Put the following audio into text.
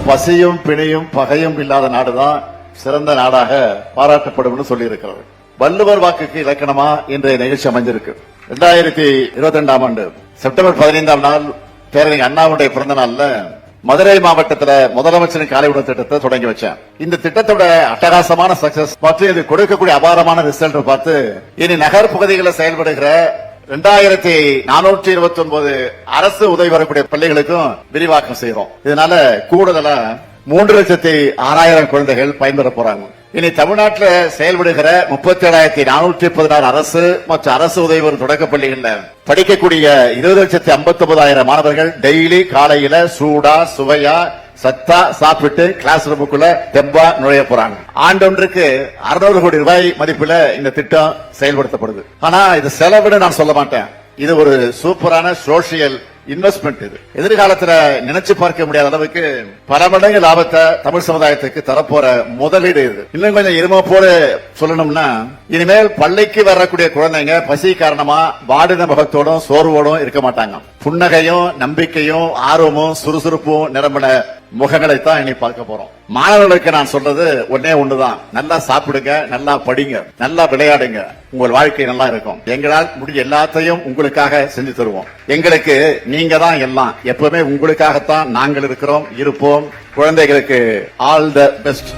பசியும் பிணியும் பகையும் இல்லாத நாடுதான் சிறந்த நாடாக பாராட்டப்படும் சொல்லி இருக்கிறது. வள்ளுவர் வாக்குக்கு இலக்கணமா இன்றைய நிகழ்ச்சி அமைஞ்சிருக்கு. 2022ஆம் ஆண்டு செப்டம்பர் 15ஆம் நாள் பேரறிஞர் அண்ணாவுடைய பிறந்த நாள்ல மதுரை மாவட்டத்தில் முதலமைச்சரின் காலை உணவு திட்டத்தை தொடங்கி வச்சேன். இந்த திட்டத்தோட அட்டகாசமான சக்சஸ் மற்றும் இது கொடுக்கக்கூடிய அபாரமான ரிசல்ட் பார்த்து இனி நகர் பகுதிகளில் செயல்படுகிற 2429 அரசு உதவி வரக்கூடிய பள்ளிகளுக்கும் விரிவாக்கம் செய்யறோம். இதனால கூடுதலா 3,06,000 குழந்தைகள் பயன்பெற போறாங்க. இனி தமிழ்நாட்டில் செயல்படுகிற 37,416 அரசு மற்றும் அரசு உதவி பெறும் தொடக்க பள்ளிகளில் படிக்கக்கூடிய 20,59,000 மாணவர்கள் டெய்லி காலையில சூடா சுவையா சத்தா சாப்பிட்டு கிளாஸ் ரூமுக்குள்ள தெம்பா நுழைய போறாங்க. ஆண்டொன்றுக்கு 600 கோடி ரூபாய் மதிப்புல இந்த திட்டம் செயல்படுத்தப்படுது. ஆனா இது செலவுன்னு நான் சொல்ல மாட்டேன். இது ஒரு சூப்பரான சோசியல் இன்வெஸ்ட்மெண்ட். இது எதிர்காலத்துல நினைச்சு பார்க்க முடியாத அளவுக்கு பல மடங்கு லாபத்தை தமிழ் சமுதாயத்துக்கு தரப்போற முதலீடு. இது இன்னும் கொஞ்சம் இருமப்போடு சொல்லணும்னா, இனிமேல் பள்ளிக்கு வரக்கூடிய குழந்தைங்க பசி காரணமா வாடின முகத்தோடும் சோர்வோடும் இருக்க மாட்டாங்க. புன்னகையும் நம்பிக்கையும் ஆர்வமும் சுறுசுறுப்பும் நிரம்பின முகங்களைத்தான் இனி பார்க்க போறோம். மாணவர்களுக்கு நான் சொல்றது ஒன்னே ஒண்ணுதான், நல்லா சாப்பிடுங்க, நல்லா படிங்க, நல்லா விளையாடுங்க, உங்கள் வாழ்க்கை நல்லா இருக்கும். எங்களால் முடிய எல்லாத்தையும் உங்களுக்காக செஞ்சு தருவோம். எங்களுக்கு நீங்க தான் எல்லாம், எப்பவுமே உங்களுக்காகத்தான் நாங்கள் இருக்கிறோம், இருப்போம். குழந்தைகளுக்கு ஆல் த பெஸ்ட்.